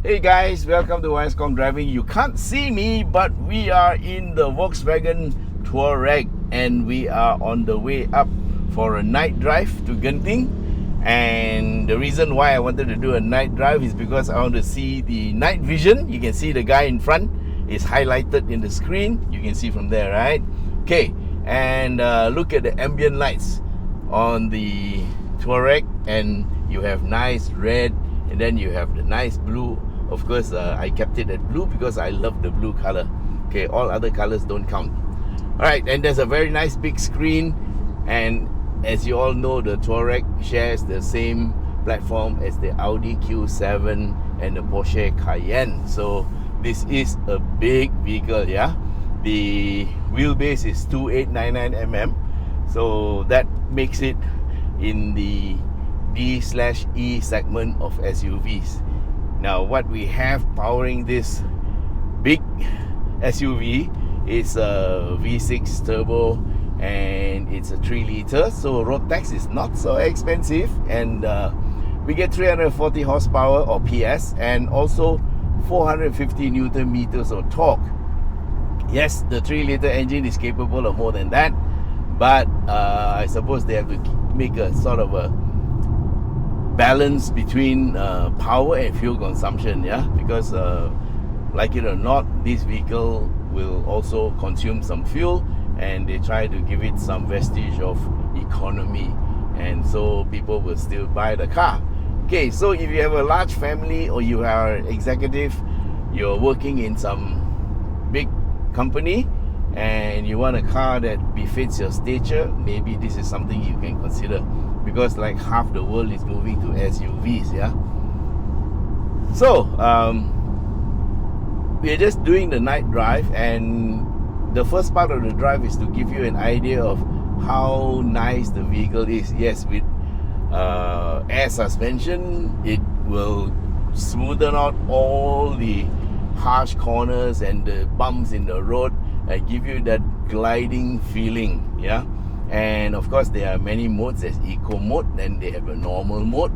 Hey guys, welcome to Wisecom Driving. You can't see me, but we are in the Volkswagen Touareg and we are on the way up for a night drive to Genting. And the reason why I wanted to do a night drive is because I want to see the night vision. You can see the guy in front is highlighted in the screen. You can see from there, right? Okay, and look at the ambient lights on the Touareg, and you have nice red, and then you have the nice blue. Of course, I kept it at blue because I love the blue color. Okay, all other colors don't count. All right, and there's a very nice big screen, and as you all know, the Touareg shares the same platform as the Audi Q7 and the Porsche Cayenne. So this is a big vehicle, yeah. The wheelbase is 2899 mm, so that makes it in the D/E segment of SUVs. Now, what we have powering this big SUV is a V6 turbo, and it's a 3 liter, so road tax is not so expensive, and we get 340 horsepower or PS, and also 450 Newton meters of torque. Yes, the 3 liter engine is capable of more than that, but I suppose they have to make a sort of a balance between power and fuel consumption, yeah, because like it or not, this vehicle will also consume some fuel, and they try to give it some vestige of economy, and so people will still buy the car. Okay, so if you have a large family or you are executive, you're working in some big company and you want a car that befits your stature, maybe this is something you can consider, because like half the world is moving to SUVs, yeah. So we're just doing the night drive, and the first part of the drive is to give you an idea of how nice the vehicle is. Yes, with air suspension, it will smoothen out all the harsh corners and the bumps in the road and give you that gliding feeling, yeah. And of course, there are many modes. There's eco mode, then they have a normal mode,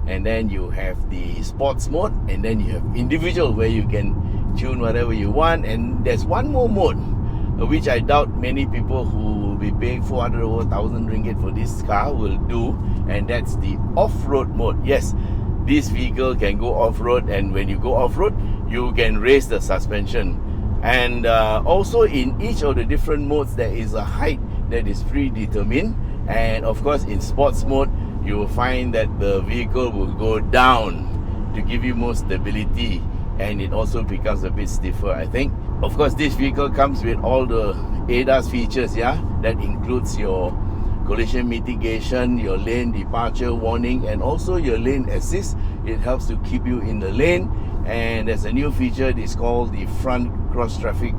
and then you have the sports mode, and then you have individual, where you can tune whatever you want. And there's one more mode, which I doubt many people who will be paying 400 or 1,000 ringgit for this car will do, and that's the off-road mode. Yes, this vehicle can go off-road, and when you go off-road, you can raise the suspension. And also in each of the different modes, there is a height that is predetermined. And of course, in sports mode, you will find that the vehicle will go down to give you more stability, and it also becomes a bit stiffer, I think. Of course, this vehicle comes with all the ADAS features, yeah. That includes your collision mitigation, your lane departure warning, and also your lane assist. It helps to keep you in the lane. And there's a new feature, it's called the front cross traffic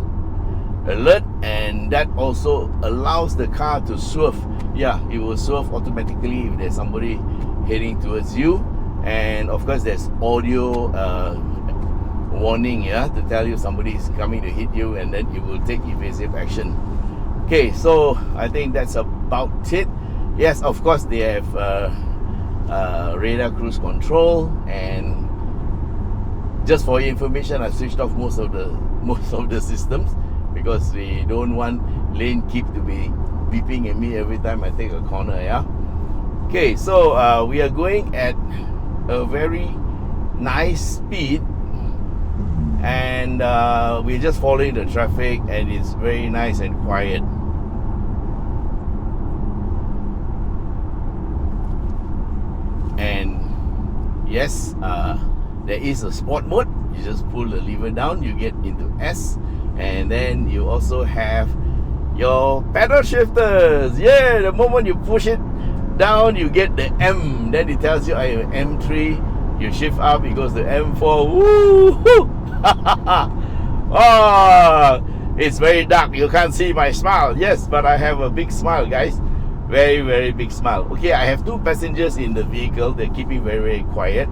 alert, and that also allows the car to swerve. Yeah, it will swerve automatically if there's somebody heading towards you. And of course, there's audio warning, yeah, to tell you somebody is coming to hit you, and then it will take evasive action. Okay, so I think that's about it. Yes, of course, they have radar cruise control, and just for your information, I switched off most of the systems because we don't want lane keep to be beeping at me every time I take a corner, yeah. Okay, so we are going at a very nice speed, and we're just following the traffic, and it's very nice and quiet. And yes, there is a sport mode. You just pull the lever down, you get into S, and then you also have your pedal shifters. Yeah, the moment you push it down, you get the M. Then it tells you I'm M3. You shift up, it goes to M4. Woo! Oh, it's very dark. You can't see my smile. Yes, but I have a big smile, guys. Very, very big smile. Okay, I have 2 passengers in the vehicle. They're keeping very, very quiet.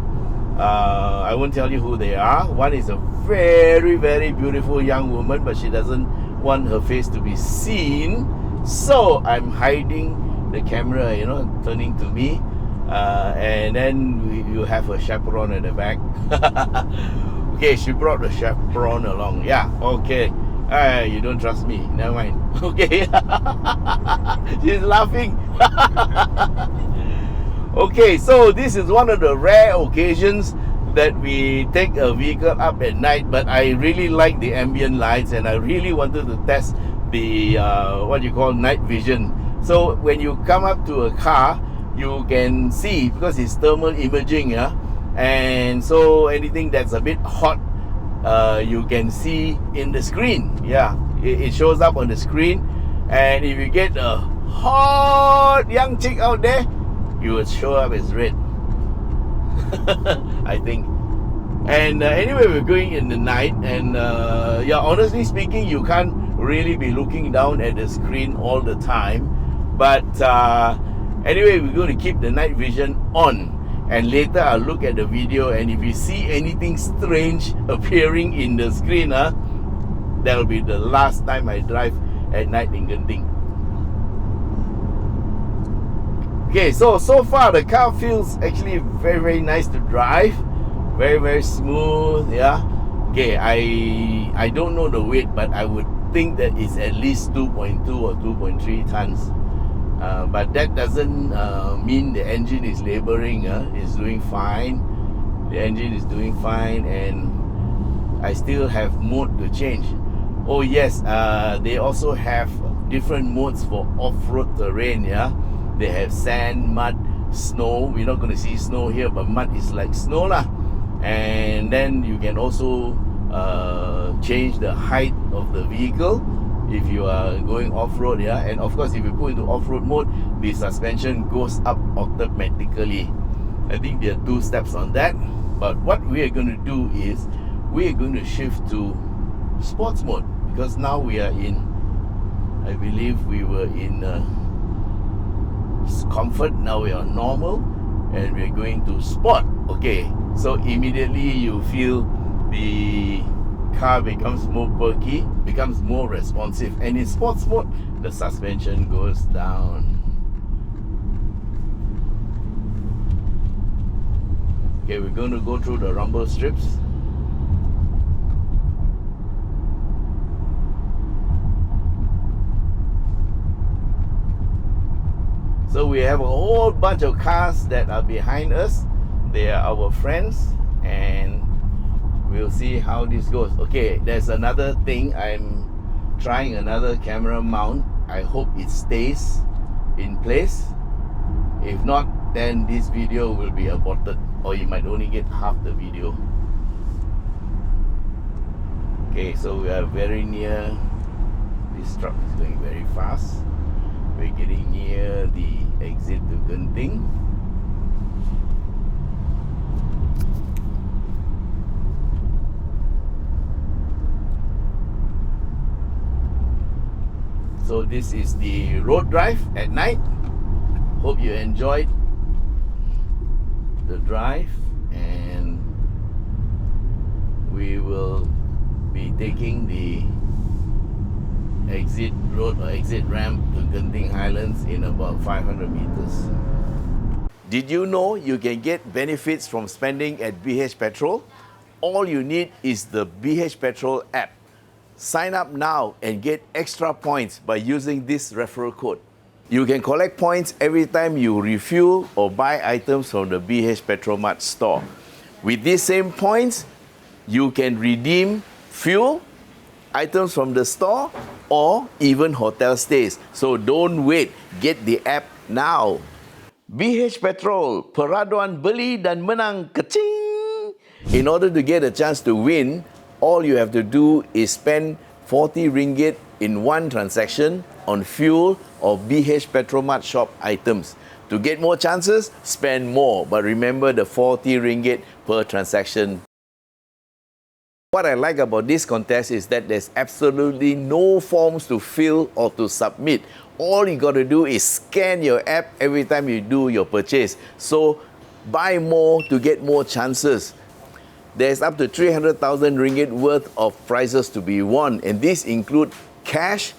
I won't tell you who they are. One is a very, very beautiful young woman, but she doesn't want her face to be seen, so I'm hiding the camera, you know, turning to me, and then you have a chaperone at the back. Okay, she brought the chaperone along. Yeah, okay. You don't trust me. Never mind. Okay. She's laughing. Okay, so this is one of the rare occasions that we take a vehicle up at night, but I really like the ambient lights and I really wanted to test the what you call night vision. So when you come up to a car, you can see, because it's thermal imaging, yeah, and so anything that's a bit hot, you can see in the screen. Yeah, it shows up on the screen, and if you get a hot young chick out there, you will show up as red. I think. And anyway, we're going in the night, and yeah, honestly speaking, you can't really be looking down at the screen all the time. But anyway, we're going to keep the night vision on, and later I'll look at the video, and if you see anything strange appearing in the screen, that'll be the last time I drive at night in Genting. Okay, so far the car feels actually very, very nice to drive. Very, very smooth, yeah. Okay, I don't know the weight, but I would think that it's at least 2.2 or 2.3 tons. But that doesn't mean the engine is laboring. It's doing fine. The engine is doing fine, and I still have mode to change. Oh yes, they also have different modes for off-road terrain, yeah. They have sand, mud, snow. We're not going to see snow here, but mud is like snow lah. And then you can also change the height of the vehicle if you are going off-road, yeah. And of course, if you put into off-road mode, the suspension goes up automatically. I think there are 2 steps on that. But what we are going to do is we are going to shift to sports mode, because now we are in, I believe we were in comfort, now we are normal, and we're going to sport. Okay, so immediately you feel the car becomes more perky, becomes more responsive, and in sports mode the suspension goes down. Okay, we're going to go through the rumble strips. So we have a whole bunch of cars that are behind us. They are our friends, and we'll see how this goes. Okay, there's another thing. I'm trying another camera mount. I hope it stays in place. If not, then this video will be aborted, or you might only get half the video. Okay, so we are very near. This truck is going very fast. We're getting near the exit to Genting. So this is the road drive at night. Hope you enjoyed the drive, and we will be taking the exit road or exit ramp to Genting Highlands in about 500 meters. Did you know you can get benefits from spending at BH Petrol? All you need is the BH Petrol app. Sign up now and get extra points by using this referral code. You can collect points every time you refuel or buy items from the BH Petromart store. With these same points, you can redeem fuel, items from the store, or even hotel stays. So don't wait, get the app now. BH Petrol, peraduan beli dan menang kecing. In order to get a chance to win, all you have to do is spend 40 ringgit in one transaction on fuel or BH Petromart shop items. To get more chances, spend more. But remember the 40 ringgit per transaction. What I like about this contest is that there's absolutely no forms to fill or to submit. All you got to do is scan your app every time you do your purchase. So buy more to get more chances. There's up to 300,000 ringgit worth of prizes to be won, and these include cash,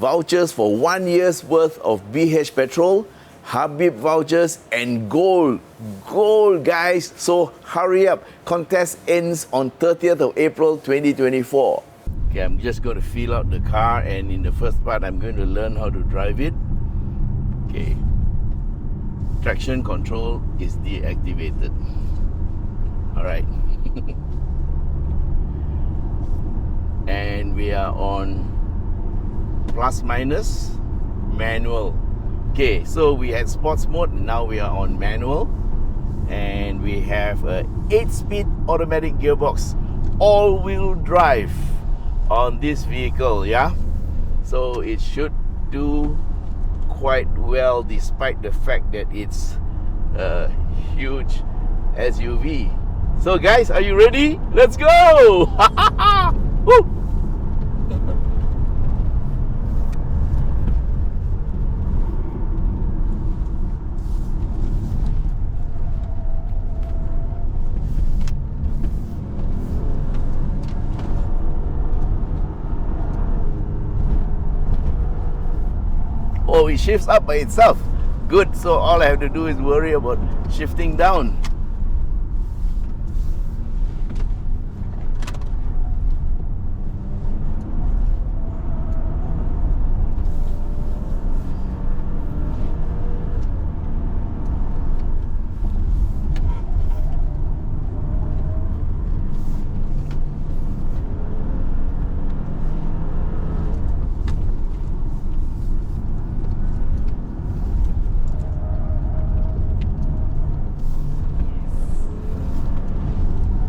vouchers for 1 year's worth of BH Petrol, Habib vouchers and gold. Gold, guys. So hurry up. Contest ends on 30th of April 2024. Okay, I'm just going to fill out the car, and in the first part, I'm going to learn how to drive it. Okay. Traction control is deactivated. Alright. And we are on plus minus manual. Okay, so we had sports mode, now we are on manual, and we have a 8-speed automatic gearbox, all-wheel drive on this vehicle. Yeah, so it should do quite well despite the fact that it's a huge SUV. So guys, are you ready? Let's go! Woo! Oh, it shifts up by itself. Good, so all I have to do is worry about shifting down.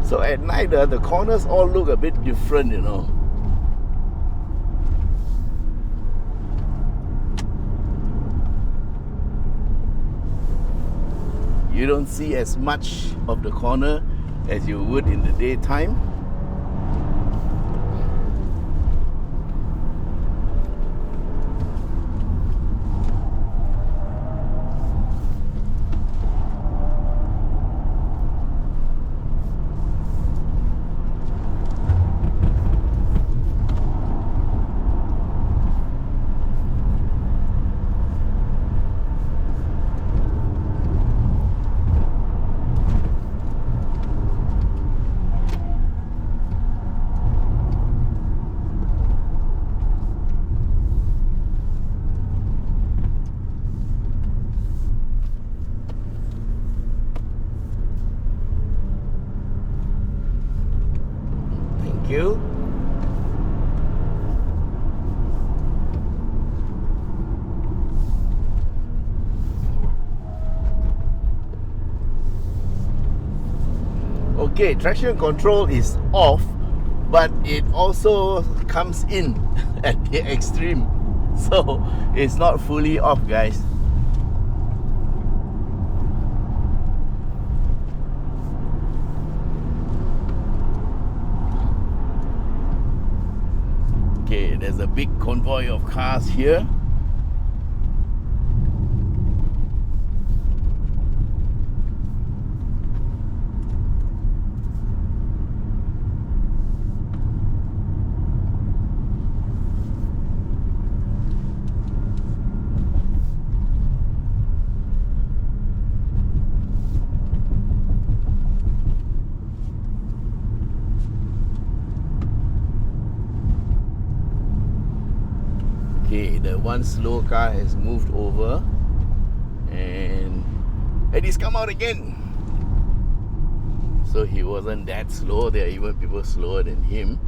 So at night, the corners all look a bit different, you know. You don't see as much of the corner as you would in the daytime. You. Okay, traction control is off, but it also comes in at the extreme, so it's not fully off, guys. Okay, there's a big convoy of cars here. Okay, the one slow car has moved over, and he's come out again. So he wasn't that slow. There are even people slower than him.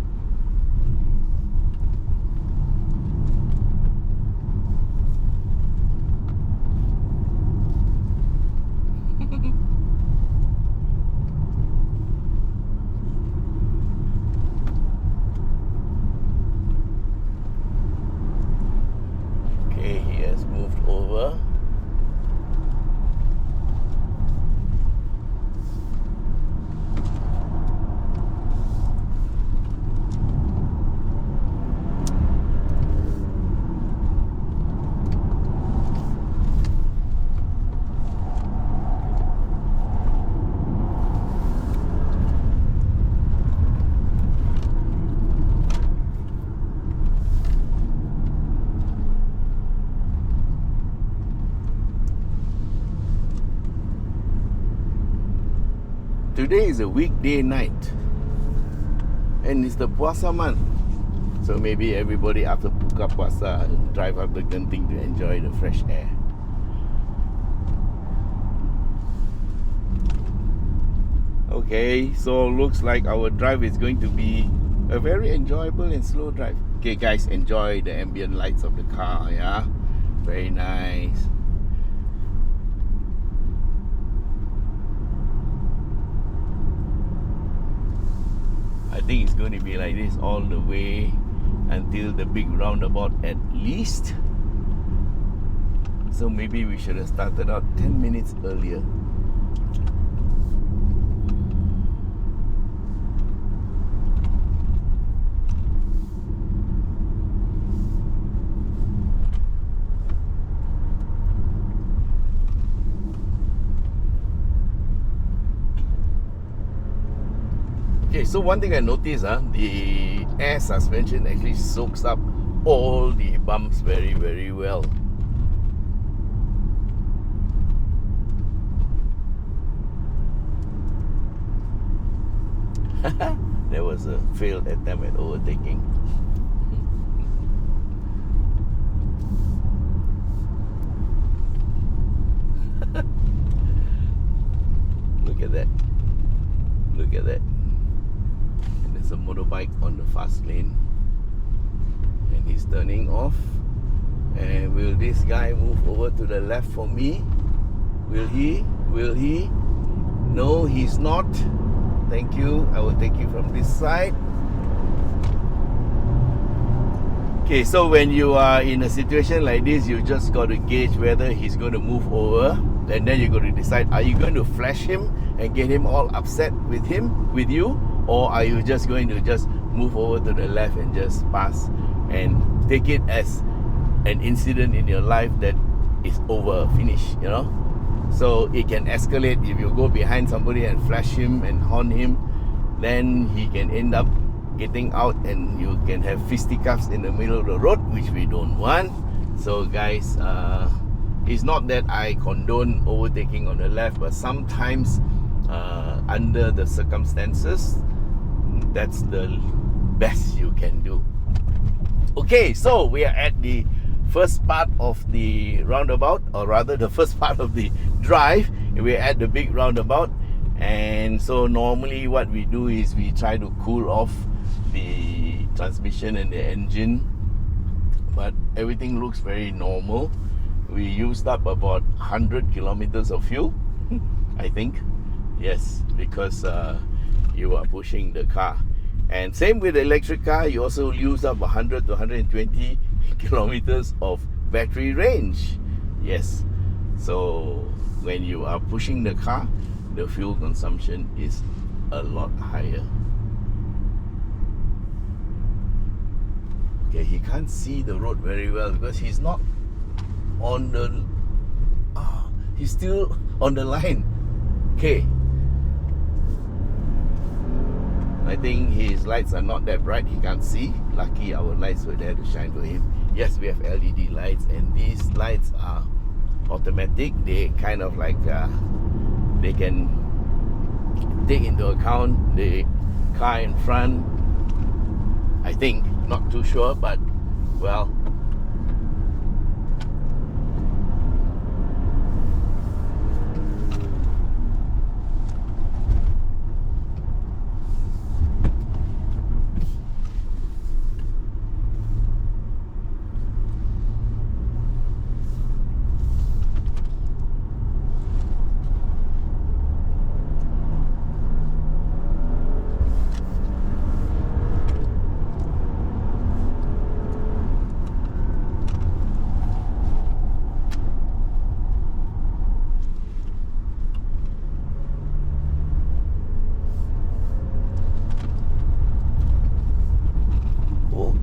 Over. today is a weekday night, and it's the Puasa month. So maybe everybody after Buka Puasa drive up to Genting to enjoy the fresh air. Okay, so looks like our drive is going to be a very enjoyable and slow drive. Okay guys, enjoy the ambient lights of the car, yeah? Very nice. I think it's going to be like this all the way until the big roundabout at least. So maybe we should have started out 10 minutes earlier. Okay, so one thing I noticed, the air suspension actually soaks up all the bumps very, very well. There was a failed attempt at overtaking. Look at that. Look at that. There's a motorbike on the fast lane, and he's turning off. And will this guy move over to the left for me? Will he? Will he? No, he's not. Thank you. I will take you from this side. Okay, so when you are in a situation like this, you just got to gauge whether he's going to move over, and then you got to decide: are you going to flash him and get him all upset with you, or are you just going to just move over to the left and just pass and take it as an incident in your life that is over, finished, you know? So it can escalate if you go behind somebody and flash him and horn him, then he can end up getting out and you can have fisticuffs in the middle of the road, which we don't want. So guys, it's not that I condone overtaking on the left, but sometimes under the circumstances, that's the best you can do. Okay, so we are at the first part of the roundabout, or rather the first part of the drive. We're at the big roundabout, and so normally what we do is we try to cool off the transmission and the engine, but everything looks very normal. We used up about 100 kilometers of fuel, I think. Yes, because you are pushing the car. And same with the electric car, you also use up 100 to 120 kilometers of battery range. Yes, so when you are pushing the car, the fuel consumption is a lot higher. Okay, he can't see the road very well because he's not on the... he's still on the line. Okay, I think his lights are not that bright, he can't see. Lucky our lights were there to shine for him. Yes, we have LED lights, and these lights are automatic. They kind of like they can take into account the car in front, I think. Not too sure, but well,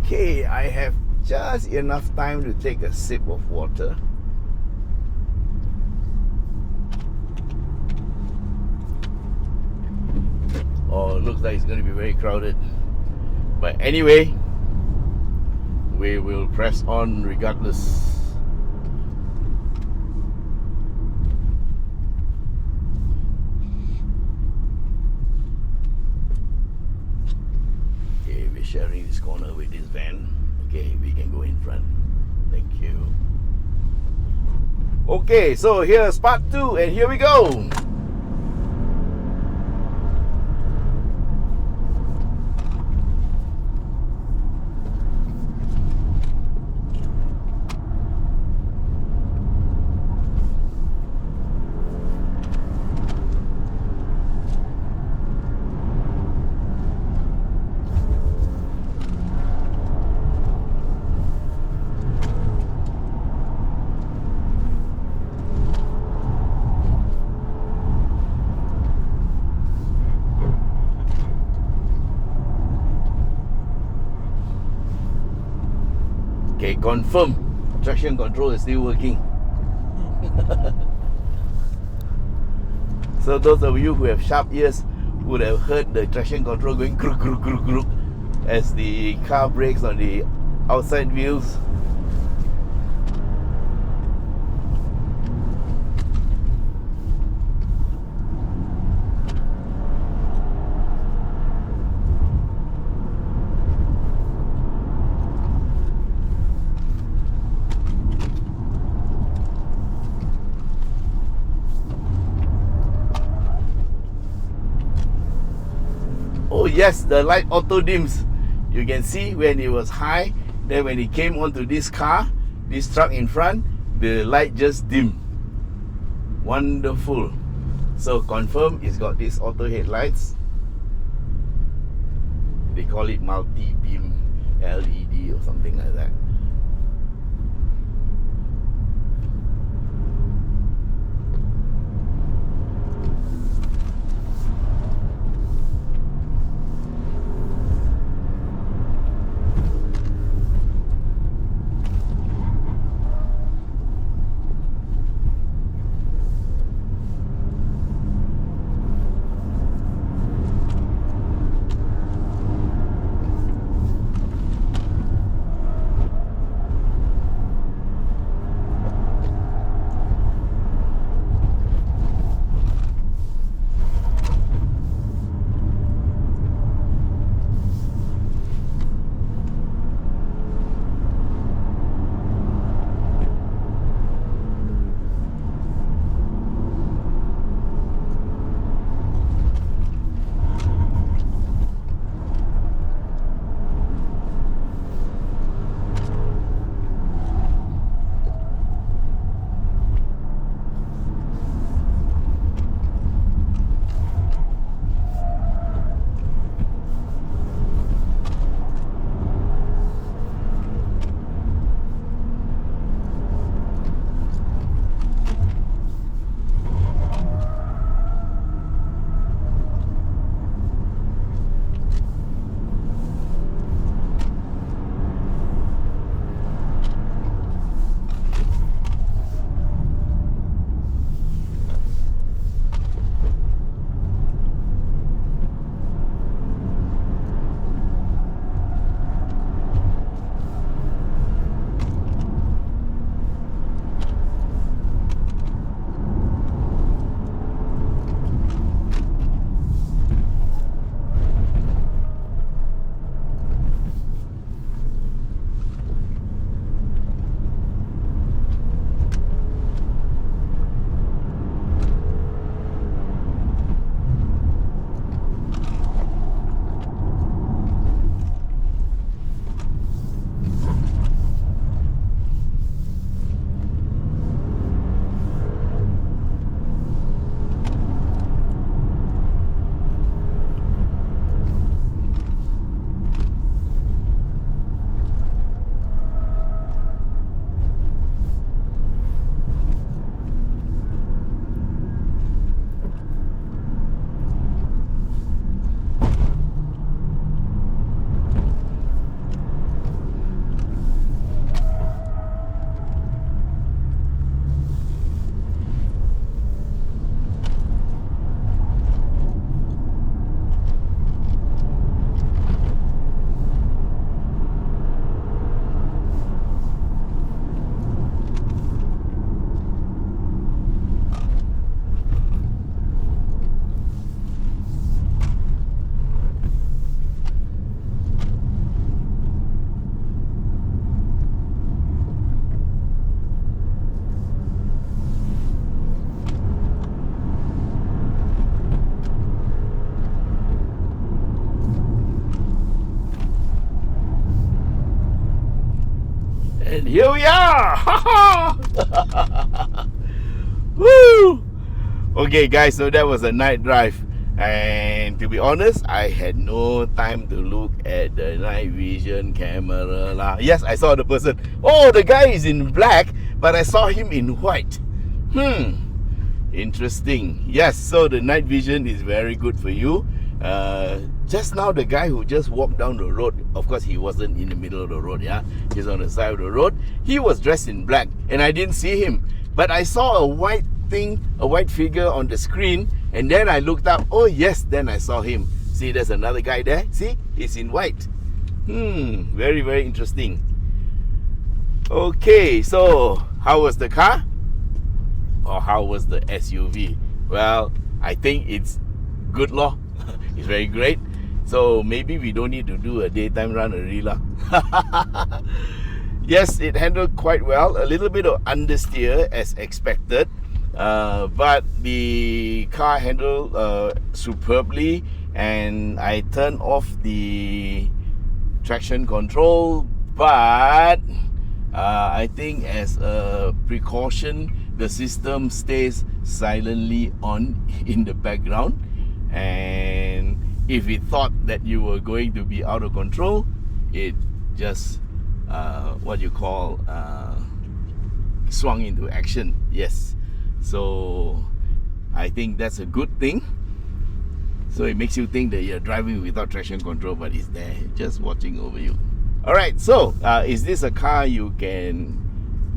okay, I have just enough time to take a sip of water. Oh, looks like it's going to be very crowded. But anyway, we will press on regardless. sharing this corner with this van. Okay, we can go in front. Thank you. Okay, so here's part 2, and here we go. Okay, confirm. Traction control is still working. So those of you who have sharp ears would have heard the traction control going gruk gruk gruk gruk as the car brakes on the outside wheels. Oh yes, the light auto dims. You can see when it was high, then when it came onto this car, this truck in front, the light just dimmed. Wonderful. So confirm it's got these auto headlights. They call it multi-beam LED or something like that. And here we are! Woo! Okay guys, so that was a night drive. And to be honest, I had no time to look at the night vision camera lah. Yes, I saw the person. Oh, the guy is in black, but I saw him in white. Interesting. Yes, so the night vision is very good for you. Just now the guy who just walked down the road, of course he wasn't in the middle of the road, yeah, he's on the side of the road. He was dressed in black and I didn't see him, but I saw a white thing, a white figure on the screen, and then I looked up. Oh yes, then I saw him. See, there's another guy there. See, he's in white. Very, very interesting. Okay, so how was the car? Or how was the SUV? Well, I think it's good law. It's very great. So maybe we don't need to do a daytime run already lah. Yes, it handled quite well. A little bit of understeer as expected, but the car handled superbly, and I turned off the traction control, but I think as a precaution, the system stays silently on in the background, and if it thought that you were going to be out of control, it just what you call swung into action. Yes, so I think that's a good thing. So it makes you think that you're driving without traction control, but it's there just watching over you. Alright, so is this a car you can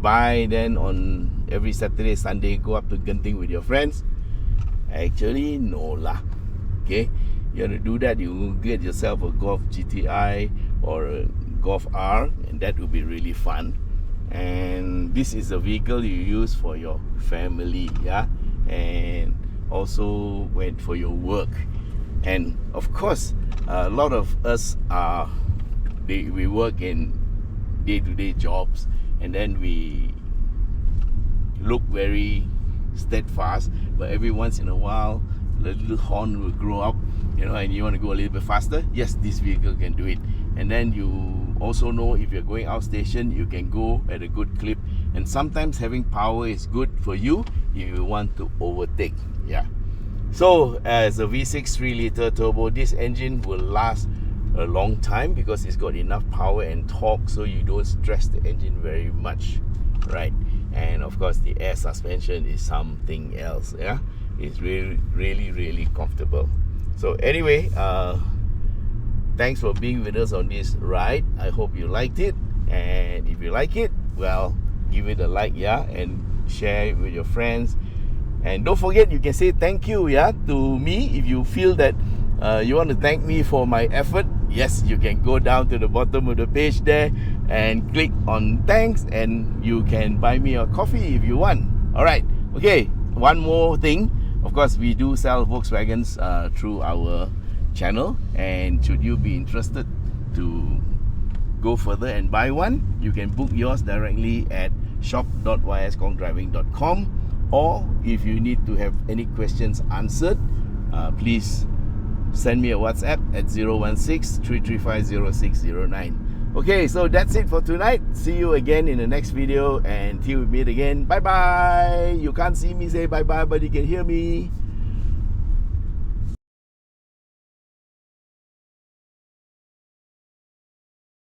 buy then on every Saturday, Sunday, go up to Genting with your friends? Actually, no lah. Okay, you want to do that, you get yourself a Golf GTI or a Golf R, and that would be really fun. And this is a vehicle you use for your family, yeah, and also went for your work. And of course, a lot of us we work in day-to-day jobs, and then we look very steadfast, but every once in a while the little horn will grow up, you know, and you want to go a little bit faster. Yes, this vehicle can do it. And then you also know if you're going outstation, you can go at a good clip, and sometimes having power is good for you if you want to overtake. Yeah, so as a V6 3-liter turbo, this engine will last a long time because it's got enough power and torque, so you don't stress the engine very much, right? And of course the air suspension is something else. Yeah, it's really comfortable. So anyway, thanks for being with us on this ride. I hope you liked it, and if you like it, well, give it a like, yeah, and share it with your friends. And don't forget, you can say thank you, yeah, to me if you feel that you want to thank me for my effort. Yes, you can go down to the bottom of the page there and click on thanks, and you can buy me a coffee if you want. Alright, okay, one more thing. Of course, we do sell Volkswagens through our channel, and should you be interested to go further and buy one, you can book yours directly at shop.yscongdriving.com, or if you need to have any questions answered, please send me a WhatsApp at 016-335-0609. Okay, so that's it for tonight. See you again in the next video, and till we meet again, bye bye. You can't see me say bye bye, but you can hear me.